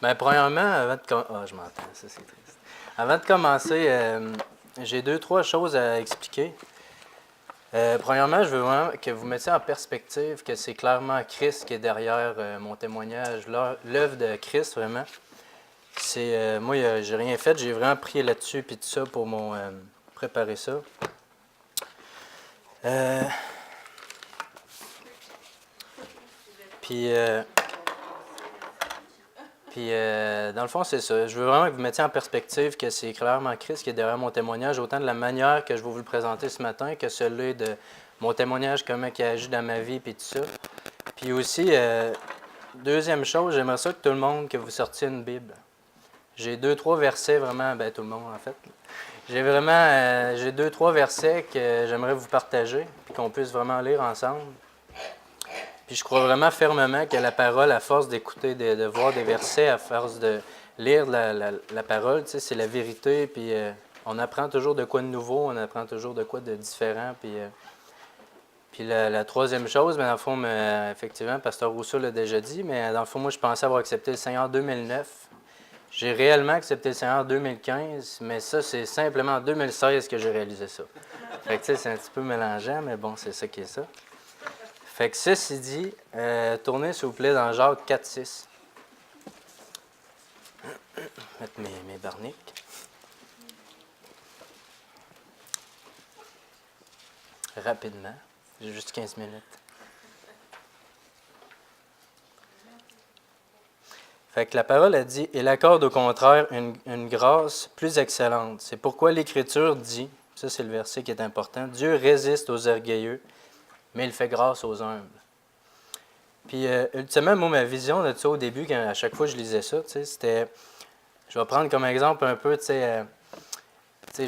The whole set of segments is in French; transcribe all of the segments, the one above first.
Bien, premièrement, avant de je m'entends, ça c'est triste. Avant de commencer, j'ai deux, trois choses à expliquer. Premièrement, je veux vraiment que vous mettiez en perspective que c'est clairement Christ qui est derrière mon témoignage, l'œuvre de Christ, vraiment. Moi, j'ai rien fait, j'ai vraiment prié là-dessus puis tout ça pour préparer ça. Puis, dans le fond, c'est ça. Je veux vraiment que vous mettiez en perspective que c'est clairement Christ qui est derrière mon témoignage, autant de la manière que je vais vous le présenter ce matin que celui de mon témoignage, comment il agit dans ma vie, puis tout ça. Puis aussi, deuxième chose, j'aimerais ça que tout le monde, que vous sortiez une Bible. J'ai deux, trois versets vraiment, tout le monde en fait. J'ai deux, trois versets que j'aimerais vous partager, puis qu'on puisse vraiment lire ensemble. Puis je crois vraiment fermement que la parole, à force d'écouter, de voir des versets, à force de lire la parole, c'est la vérité. Puis on apprend toujours de quoi de nouveau, on apprend toujours de quoi de différent. Puis la troisième chose, dans le fond, effectivement, Pasteur Rousseau l'a déjà dit, mais dans le fond, moi, je pensais avoir accepté le Seigneur en 2009. J'ai réellement accepté le Seigneur en 2015, mais ça, c'est simplement en 2016 que j'ai réalisé ça. Fait que c'est un petit peu mélangeant, mais bon, c'est ça qui est ça. Fait que ceci dit, tournez s'il vous plaît dans Jacques 4,6. Mettre mes barniques. Rapidement. J'ai juste 15 minutes. Fait que la parole a dit, il accorde au contraire une grâce plus excellente. C'est pourquoi l'Écriture dit, ça c'est le verset qui est important, Dieu résiste aux orgueilleux, mais il fait grâce aux humbles. Puis, ultimement, moi, ma vision de ça au début, à chaque fois que je lisais ça, c'était, je vais prendre comme exemple un peu, je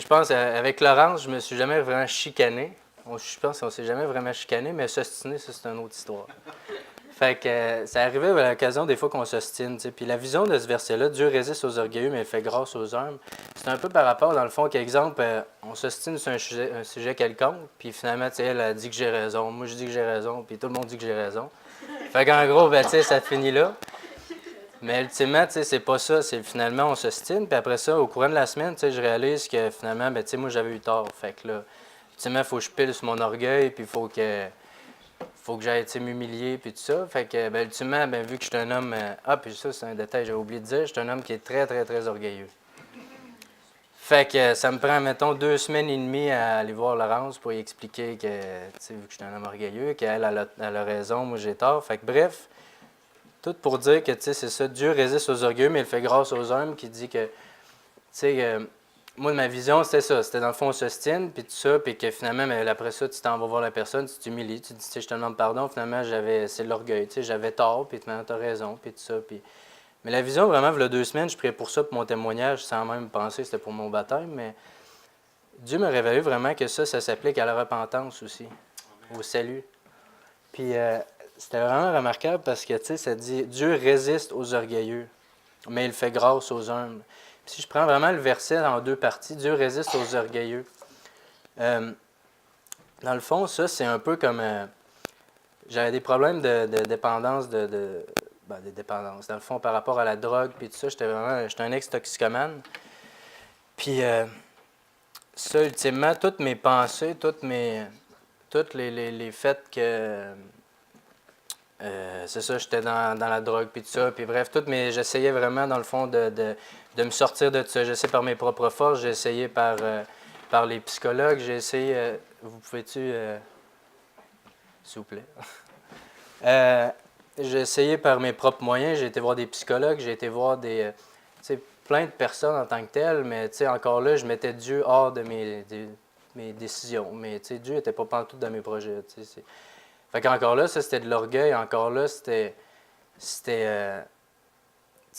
pense, avec Laurence, je me suis jamais vraiment chicané. Je pense qu'on s'est jamais vraiment chicané, mais s'ostiner, ça, c'est une autre histoire. Fait que ça arrivait à l'occasion des fois qu'on s'ostine. Puis la vision de ce verset-là, Dieu résiste aux orgueilleux, mais il fait grâce aux humbles. C'est un peu par rapport, dans le fond, qu'exemple, on s'ostine sur un sujet quelconque, puis finalement, elle a dit que j'ai raison. Moi, je dis que j'ai raison, puis tout le monde dit que j'ai raison. Fait qu'en gros, ça finit là. Mais ultimement, c'est pas ça. C'est finalement, on s'ostine, puis après ça, au courant de la semaine, je réalise que finalement, moi, j'avais eu tort. Fait que là, ultimement, il faut que je pile sur mon orgueil, puis il faut que j'aille m'humilier, puis tout ça. Fait que, ultimement, vu que je suis un homme... puis ça, c'est un détail que j'avais oublié de dire. Je suis un homme qui est très, très, très orgueilleux. Fait que ça me prend, mettons, 2 semaines et demie à aller voir Laurence pour lui expliquer que, vu que je suis un homme orgueilleux, qu'elle a raison, moi j'ai tort. Fait que bref, tout pour dire que, c'est ça, Dieu résiste aux orgueilleux, mais il fait grâce aux hommes, qui dit que, moi, ma vision, c'était ça. C'était dans le fond, on s'ostine, puis tout ça, puis que finalement, après ça, tu t'en vas voir la personne, tu t'humilies, tu dis, je te demande pardon, finalement, c'est l'orgueil, j'avais tort, puis maintenant, tu as raison, puis tout ça. Puis... Mais la vision, vraiment, il y a 2 semaines, je priais pour ça, pour mon témoignage, sans même penser que c'était pour mon baptême, mais Dieu m'a révélé vraiment que ça s'applique à la repentance aussi, au salut. Puis c'était vraiment remarquable parce que, ça dit, Dieu résiste aux orgueilleux, mais il fait grâce aux humbles. Si je prends vraiment le verset en 2 parties, Dieu résiste aux orgueilleux. Dans le fond, ça, c'est un peu comme... j'avais des problèmes de dépendance, de dépendance. Dans le fond, par rapport à la drogue, puis tout ça, j'étais un ex-toxicomane. Puis ça, ultimement, toutes mes pensées, toutes les faits que... c'est ça, j'étais dans la drogue, puis tout ça. Puis bref, j'essayais vraiment, dans le fond, de me sortir de ça. J'ai essayé par mes propres forces, j'ai essayé par les psychologues, j'ai essayé... vous pouvez-tu... s'il vous plaît? J'ai essayé par mes propres moyens, j'ai été voir des psychologues, j'ai été voir plein de personnes en tant que telles, mais encore là, je mettais Dieu hors de mes décisions. Mais Dieu n'était pas pantoute dans mes projets. Fait qu'encore là, ça, c'était de l'orgueil. Encore là,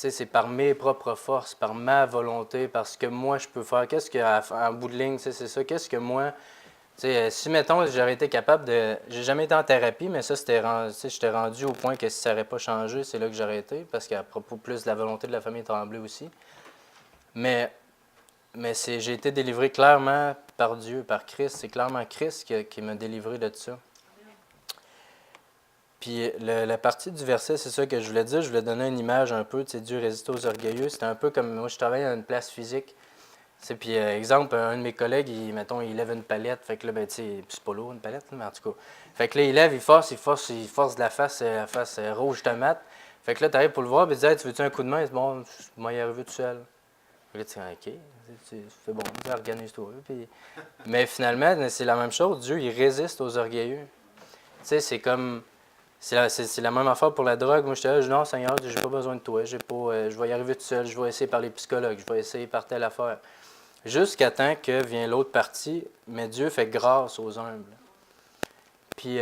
c'est par mes propres forces, par ma volonté, parce que moi, je peux faire. En bout de ligne, c'est ça. Qu'est-ce que moi... si, mettons, j'aurais été capable de... J'ai jamais été en thérapie, mais ça, j'étais rendu au point que si ça n'aurait pas changé, c'est là que j'aurais été, parce qu'à propos plus de la volonté de la famille Tremblay aussi. Mais j'ai été délivré clairement par Dieu, par Christ. C'est clairement Christ qui m'a délivré de ça. Puis la partie du verset, c'est ça que je voulais dire. Je voulais donner une image un peu, tu sais, Dieu résiste aux orgueilleux. C'était un peu comme moi, je travaille à une place physique. Puis, exemple, un de mes collègues, mettons, il lève une palette. Fait que là, ben, tu sais, c'est pas lourd une palette, mais en tout cas. Fait que là, il lève, il force de la face rouge tomate. Fait que là, tu arrives pour le voir, puis tu dis, hey, tu veux-tu un coup de main? C'est bon, je vais y arriver tout seul. Fait que là, tu dis, OK, c'est bon, organise-toi. Puis... Mais finalement, c'est la même chose. Dieu, il résiste aux orgueilleux. Tu sais, c'est comme. C'est la même affaire pour la drogue. Moi, j'étais là, je dis, non, Seigneur, j'ai pas besoin de toi. Je vais y arriver tout seul. Je vais essayer par les psychologues. Je vais essayer par telle affaire. Jusqu'à temps que vient l'autre partie, mais Dieu fait grâce aux humbles. Puis,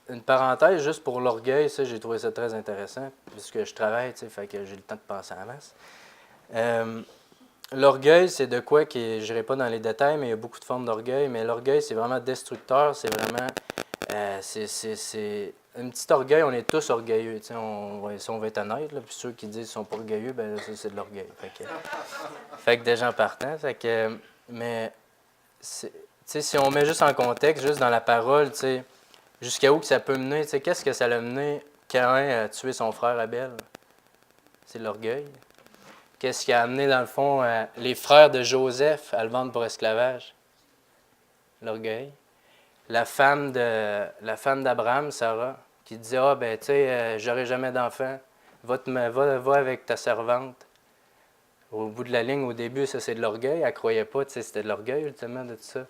une parenthèse, juste pour l'orgueil, ça, j'ai trouvé ça très intéressant, puisque je travaille, tu sais, fait que j'ai le temps de penser en masse. L'orgueil, c'est de quoi je n'irai pas dans les détails, mais il y a beaucoup de formes d'orgueil, mais l'orgueil, c'est vraiment destructeur, c'est vraiment... c'est un petit orgueil, on est tous orgueilleux, tu sais, si on veut être honnête, là, puis ceux qui disent qu'ils ne sont pas orgueilleux, ben c'est de l'orgueil. Fait que des gens partant, mais tu sais, si on met juste en contexte, juste dans la parole, tu sais, jusqu'à où que ça peut mener, tu sais, qu'est-ce que ça l'a mené Caïn à tuer son frère Abel? C'est l'orgueil. Qu'est-ce qui a amené, dans le fond, les frères de Joseph à le vendre pour esclavage? L'orgueil. La femme d'Abraham, Sarah, qui dit, ah, ben, tu sais, j'aurai jamais d'enfant, va avec ta servante. Au bout de la ligne, au début, ça, c'est de l'orgueil. Elle ne croyait pas, tu sais, c'était de l'orgueil, ultimement, de tout ça.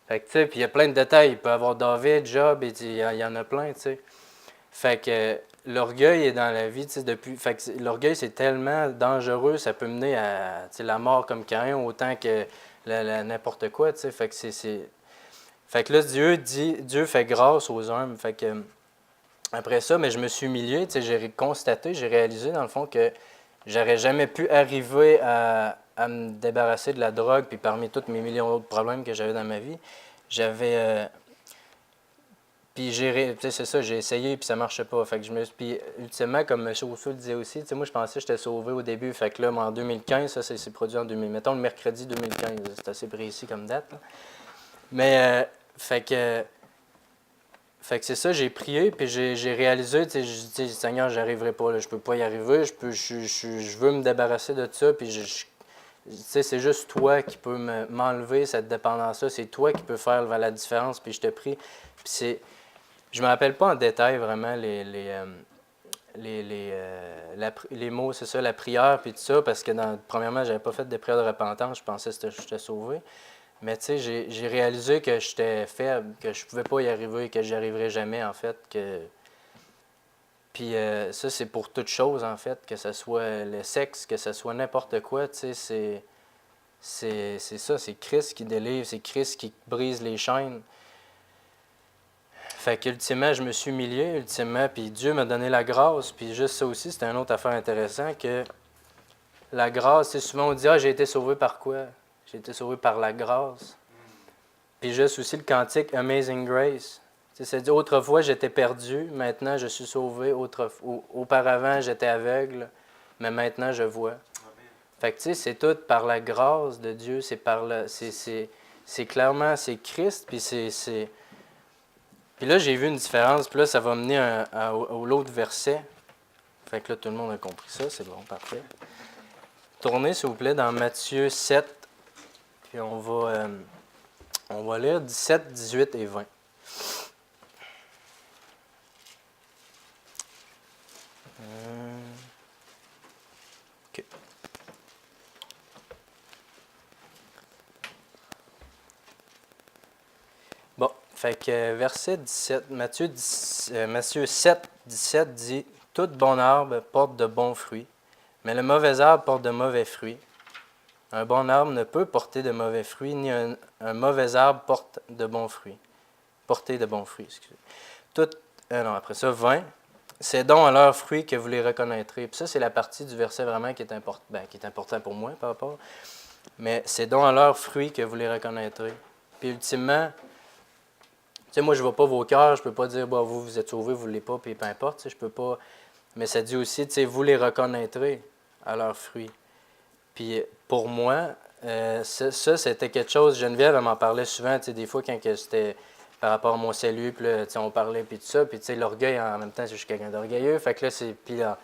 Fait que, tu sais, puis il y a plein de détails. Il peut y avoir David, Job, et il y en a plein, tu sais. Fait que l'orgueil est dans la vie, tu sais, depuis... Fait que l'orgueil, c'est tellement dangereux, ça peut mener à, tu sais, la mort comme Caïn, autant que n'importe quoi, tu sais. Fait que Fait que là, Dieu fait grâce aux hommes. Fait que, après ça, mais je me suis humilié, tu sais, j'ai constaté, j'ai réalisé, dans le fond, que j'aurais jamais pu arriver à me débarrasser de la drogue, puis parmi tous mes millions d'autres problèmes que j'avais dans ma vie, j'avais... puis c'est ça, j'ai essayé, puis ça marchait pas. Fait que puis ultimement, comme M. Rousseau le disait aussi, tu sais, moi je pensais que j'étais sauvé au début. Fait que là, moi, en 2015, ça c'est produit en 2000. Mettons le mercredi 2015, c'est assez précis comme date. Là. Mais, fait que c'est ça, j'ai prié, puis j'ai réalisé, tu sais, je dis, Seigneur, j'arriverai pas, là, je peux pas y arriver, je veux me débarrasser de ça, puis tu sais, c'est juste toi qui peux m'enlever cette dépendance-là, c'est toi qui peux faire la différence, puis je te prie. Puis je me rappelle pas en détail vraiment les mots, c'est ça, la prière, puis tout ça, parce que premièrement, j'avais pas fait de prière de repentance, je pensais que j'étais sauvé. Mais tu sais, j'ai réalisé que j'étais faible, que je pouvais pas y arriver, que j'y arriverais jamais, en fait. Puis ça, c'est pour toute chose, en fait, que ce soit le sexe, que ce soit n'importe quoi, tu sais, c'est ça, c'est Christ qui délivre, c'est Christ qui brise les chaînes. Fait qu'ultimement, je me suis humilié, ultimement, puis Dieu m'a donné la grâce, puis juste ça aussi, c'était une autre affaire intéressante, que la grâce, c'est souvent on dit « Ah, j'ai été sauvé par quoi? » J'ai été sauvé par la grâce. Puis juste aussi le cantique Amazing Grace. C'est dit autrefois j'étais perdu, maintenant je suis sauvé. Auparavant j'étais aveugle, mais maintenant je vois. Fait que tu sais, c'est tout par la grâce de Dieu, c'est clairement c'est Christ, puis Puis là j'ai vu une différence, puis là ça va mener à l'autre verset. Fait que là tout le monde a compris ça, c'est bon, parfait. Tournez s'il vous plaît dans Matthieu 7, puis on va lire 17, 18 et 20. OK. Bon, fait que verset 17, Matthieu 7, 17 dit « Tout bon arbre porte de bons fruits, mais le mauvais arbre porte de mauvais fruits. Un bon arbre ne peut porter de mauvais fruits, ni un mauvais arbre porte de bons fruits. Porter de bons fruits, excusez. Après ça, 20. C'est donc à leurs fruits que vous les reconnaîtrez. Puis ça, c'est la partie du verset vraiment qui est important pour moi par rapport. Mais c'est donc à leurs fruits que vous les reconnaîtrez. Puis ultimement, tu sais, moi, je ne vois pas vos cœurs, je ne peux pas dire, bah, vous êtes sauvés, vous ne l'êtes pas, puis peu importe, tu sais, je peux pas. Mais ça dit aussi, tu sais, vous les reconnaîtrez à leurs fruits. Puis pour moi, ça, c'était quelque chose, Geneviève, elle m'en parlait souvent, tu sais, des fois, quand c'était par rapport à mon salut, puis là, on parlait, puis tout ça, puis l'orgueil, en même temps, je suis quelqu'un d'orgueilleux, fait que là, puis là,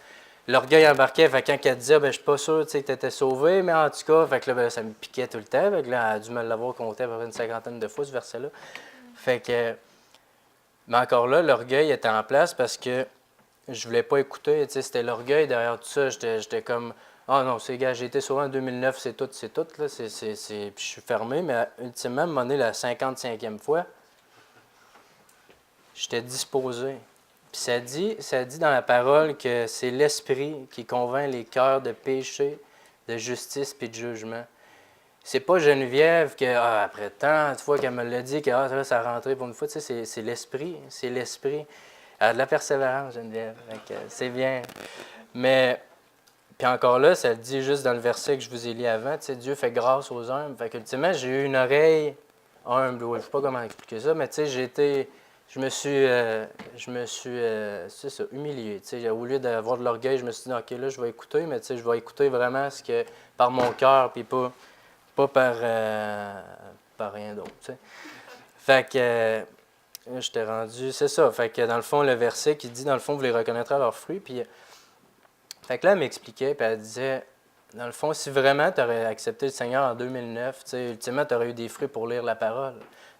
l'orgueil embarquait, fait que quand elle disait, ben, je suis pas sûr que tu étais sauvé, mais en tout cas, fait que là, ben, ça me piquait tout le temps, fait que là, elle a dû me l'avoir compté à peu près une cinquantaine de fois, ce verset-là. Fait que, mais encore là, l'orgueil était en place parce que je voulais pas écouter, c'était l'orgueil derrière tout ça, j'étais comme, ah non, c'est gars, j'ai été sauvé en 2009, c'est tout, là, puis je suis fermé, mais ultimement, à un moment donné, la 55e fois, j'étais disposé. Puis ça dit dans la parole que c'est l'Esprit qui convainc les cœurs de péché, de justice puis de jugement. C'est pas Geneviève que, après tant de fois qu'elle me l'a dit, que là, ça a rentré pour une fois, c'est l'Esprit. C'est l'Esprit. Elle a de la persévérance, Geneviève. C'est bien. Mais, puis encore là, ça le dit juste dans le verset que je vous ai lu avant, Dieu fait grâce aux humbles. Fait qu'ultimement, j'ai eu une oreille humble. Je ne sais pas comment expliquer ça, mais j'ai été. Je me suis c'est ça, humilié. Au lieu d'avoir de l'orgueil, je me suis dit, OK, là, je vais écouter, mais je vais écouter vraiment ce que par mon cœur, puis pas par rien d'autre. Fait que j'étais rendu, c'est ça. Fait que dans le fond, le verset qui dit, dans le fond, vous les reconnaîtrez à leurs fruits. Puis, fait que là, elle m'expliquait, puis elle disait, dans le fond, si vraiment tu aurais accepté le Seigneur en 2009, ultimement, tu aurais eu des fruits pour lire la parole.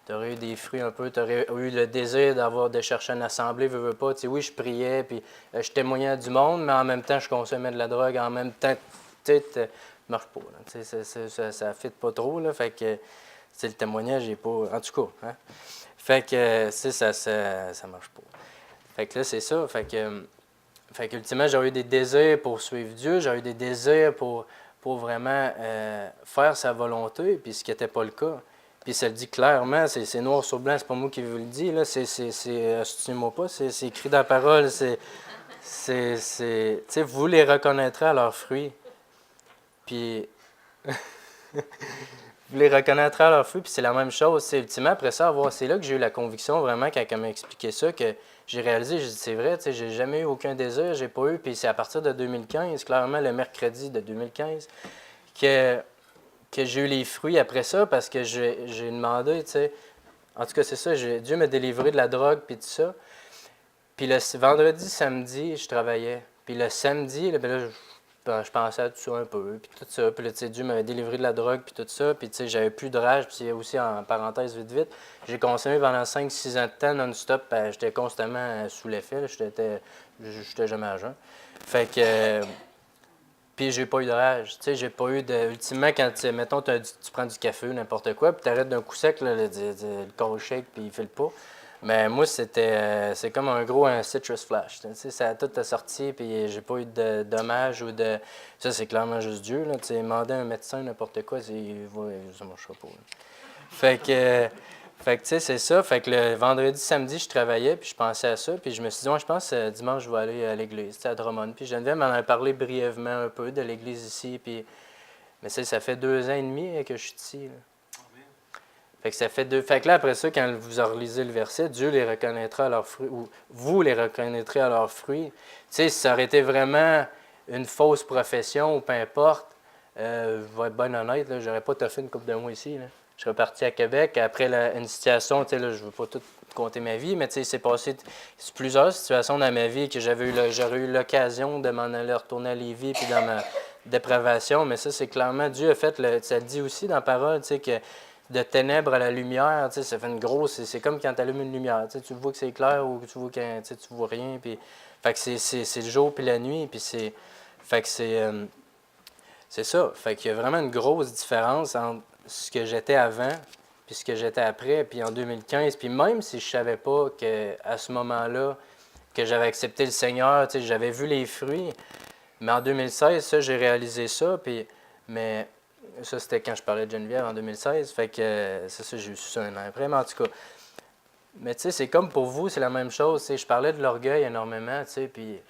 Tu aurais eu des fruits un peu, tu aurais eu le désir de chercher une assemblée, veux pas. Oui, je priais, puis je témoignais du monde, mais en même temps, je consommais de la drogue, en même temps, ça marche pas. Ça ne fit pas trop, là, fait que le témoignage n'est pas... En tout cas, hein? Fait que ça marche pas. Fait que là, c'est ça. Fait qu'ultimement, j'ai eu des désirs pour suivre Dieu, j'ai eu des désirs pour vraiment faire sa volonté, puis ce qui n'était pas le cas. Puis ça le dit clairement, c'est noir sur blanc, c'est pas moi qui vous le dis, là, moi pas, c'est écrit dans la parole, vous les reconnaîtrez à leurs fruits. Puis, vous les reconnaîtrez à leurs fruits, puis c'est la même chose. C'est ultimement, après ça, c'est là que j'ai eu la conviction, vraiment, quand elle m'a expliqué ça, que j'ai réalisé, j'ai dit, c'est vrai, j'ai jamais eu aucun désir, j'ai pas eu, puis c'est à partir de 2015, clairement, le mercredi de 2015, que j'ai eu les fruits après ça, parce que j'ai demandé, en tout cas, c'est ça, Dieu m'a délivré de la drogue, puis tout ça. Puis le vendredi, samedi, je travaillais. Puis le samedi, là, je pensais à tout ça un peu, puis tout ça. Puis là, Dieu m'avait délivré de la drogue, puis tout ça. Puis j'avais plus de rage. Puis aussi, en parenthèse, vite, j'ai consommé pendant 5-6 ans de temps non-stop. J'étais constamment sous l'effet. J'étais jamais à jeun. Fait que... puis j'ai pas eu de rage. J'ai pas eu de... Ultimement, quand, mettons, tu prends du café ou n'importe quoi, puis tu arrêtes d'un coup sec, là, le cold shake, puis il file pas. Mais moi, c'est comme un citrus flash. Ça a tout sorti, puis j'ai pas eu de dommages ou de... Ça, c'est clairement juste Dieu. Là, demander à un médecin n'importe quoi, ça ne marchera pas. Là. Fait que c'est ça. Fait que le vendredi, samedi, je travaillais, puis je pensais à ça. Puis je me suis dit, je pense que dimanche, je vais aller à l'église, à Drummond. Puis Geneviève m'en a parlé brièvement un peu de l'église ici. Puis... Mais ça fait 2 ans et demi que je suis ici. Là. Fait que ça fait Fait que là, après ça, quand vous relisez le verset, Dieu les reconnaîtra à leurs fruits, ou vous les reconnaîtrez à leurs fruits. Si ça aurait été vraiment une fausse profession, ou peu importe, je vais être bien honnête, je n'aurais pas toffé une couple de mois ici. Là. Je serais parti à Québec. Après une situation, là, je ne veux pas tout compter ma vie, mais il s'est passé plusieurs situations dans ma vie que j'aurais eu l'occasion de m'en aller retourner à Lévis puis dans ma dépravation. Mais ça, c'est clairement, Dieu a fait, ça dit aussi dans la parole, que de ténèbres à la lumière, ça fait une grosse... C'est comme quand tu allumes une lumière. Tu vois que c'est clair ou tu vois que tu vois rien. Puis, fait que c'est le jour puis la nuit. Puis fait que c'est ça. Fait qu'il y a vraiment une grosse différence entre ce que j'étais avant puis ce que j'étais après. Puis en 2015, puis même si je savais pas qu'à ce moment-là, que j'avais accepté le Seigneur, j'avais vu les fruits. Mais en 2016, ça, j'ai réalisé ça. Mais ça, c'était quand je parlais de Geneviève en 2016. Fait que c'est ça, j'ai eu ça un an après. Mais en tout cas, mais tu sais, c'est comme pour vous, c'est la même chose. Je parlais de l'orgueil énormément, puis...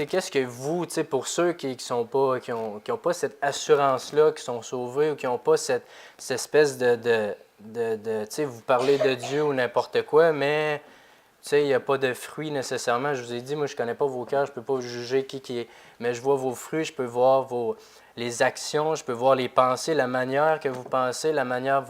qu'est-ce que vous, pour ceux qui sont pas, qui ont pas cette assurance-là, qui sont sauvés ou qui n'ont pas cette espèce de vous parlez de Dieu ou n'importe quoi, mais il n'y a pas de fruits nécessairement. Je vous ai dit, moi, je ne connais pas vos cœurs, je ne peux pas juger qui est. Mais je vois vos fruits, je peux voir les actions, je peux voir les pensées, la manière que vous pensez, la manière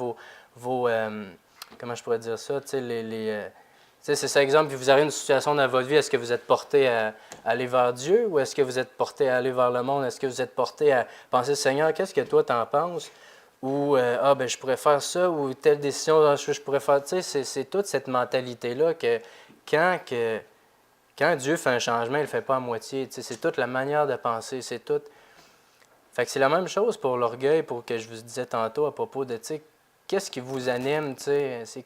comment je pourrais dire ça, tu sais, tu sais, c'est ça, exemple, puis vous avez une situation dans votre vie, est-ce que vous êtes porté à aller vers Dieu ou est-ce que vous êtes porté à aller vers le monde? Est-ce que vous êtes porté à penser, Seigneur, qu'est-ce que toi t'en penses? Ou, ah, ben je pourrais faire ça, ou telle décision, ah, je pourrais faire, tu sais, c'est toute cette mentalité-là que quand, que quand Dieu fait un changement, il ne le fait pas à moitié, tu sais, c'est toute la manière de penser, c'est tout. Fait que c'est la même chose pour l'orgueil, pour que je vous disais tantôt à propos de, tu sais, qu'est-ce qui vous anime, tu sais, c'est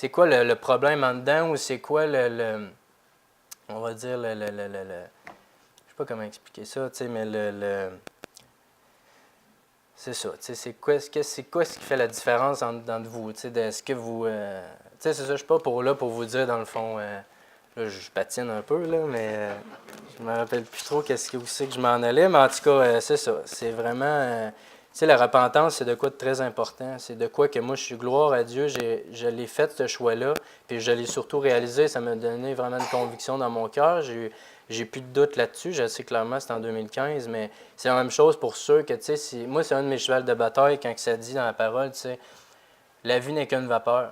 quoi le problème en dedans ou c'est quoi on va dire je sais pas comment expliquer ça, tu sais, mais c'est ça, tu sais, c'est quoi ce qui fait la différence entre vous, tu sais, est-ce que vous, tu sais, c'est ça, je suis pas là pour vous dire dans le fond, là, je patine un peu, là, mais je me rappelle plus trop où c'est que je m'en allais, mais en tout cas, c'est ça, c'est vraiment, tu sais, la repentance, c'est de quoi de très important, c'est de quoi que moi, je suis gloire à Dieu, je l'ai fait, ce choix-là, puis je l'ai surtout réalisé, ça m'a donné vraiment une conviction dans mon cœur, j'ai plus de doute là-dessus, je sais clairement c'est en 2015, mais c'est la même chose pour ceux que, tu sais, moi, c'est un de mes chevals de bataille quand ça dit dans la parole, tu sais, la vie n'est qu'une vapeur.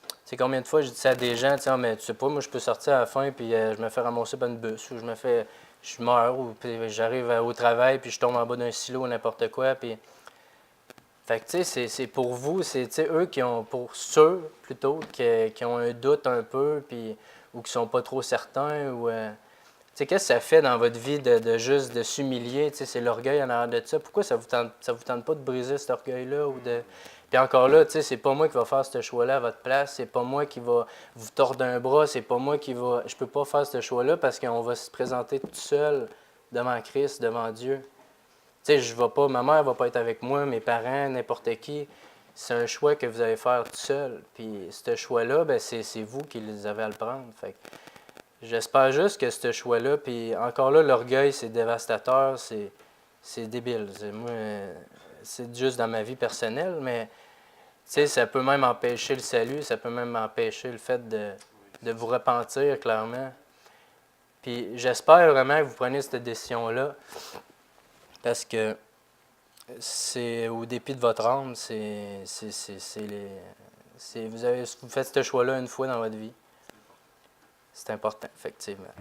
Tu sais, combien de fois je dis ça à des gens, tu sais, ah, mais tu sais pas, moi, je peux sortir à la fin, puis je me fais ramasser par une bus, ou je meurs, ou puis j'arrive au travail, puis je tombe en bas d'un silo ou n'importe quoi, puis... Fait que, tu sais, c'est pour vous, c'est, tu sais, eux qui ont, pour ceux, plutôt, qui ont un doute un peu, puis, ou qui sont pas trop certains, ou... tu sais, qu'est-ce que ça fait dans votre vie de juste de s'humilier? Tu sais, c'est l'orgueil en arrière de ça. Pourquoi ça vous tente pas de briser cet orgueil-là? Puis encore là, tu sais, c'est pas moi qui va faire ce choix-là à votre place. C'est pas moi qui va vous tordre un bras. C'est pas moi qui va... Je peux pas faire ce choix-là parce qu'on va se présenter tout seul devant Christ, devant Dieu. Tu sais, je vais pas... Ma mère va pas être avec moi, mes parents, n'importe qui. C'est un choix que vous allez faire tout seul. Puis ce choix-là, ben c'est vous qui les avez à le prendre. Fait que j'espère juste que ce choix-là, puis encore là, l'orgueil, c'est dévastateur, c'est débile. Moi, c'est juste dans ma vie personnelle, mais tu sais, ça peut même empêcher le salut, ça peut même empêcher le fait de vous repentir, clairement. Puis j'espère vraiment que vous preniez cette décision-là, parce que c'est au dépit de votre âme, vous faites ce choix-là une fois dans votre vie. C'est important, effectivement.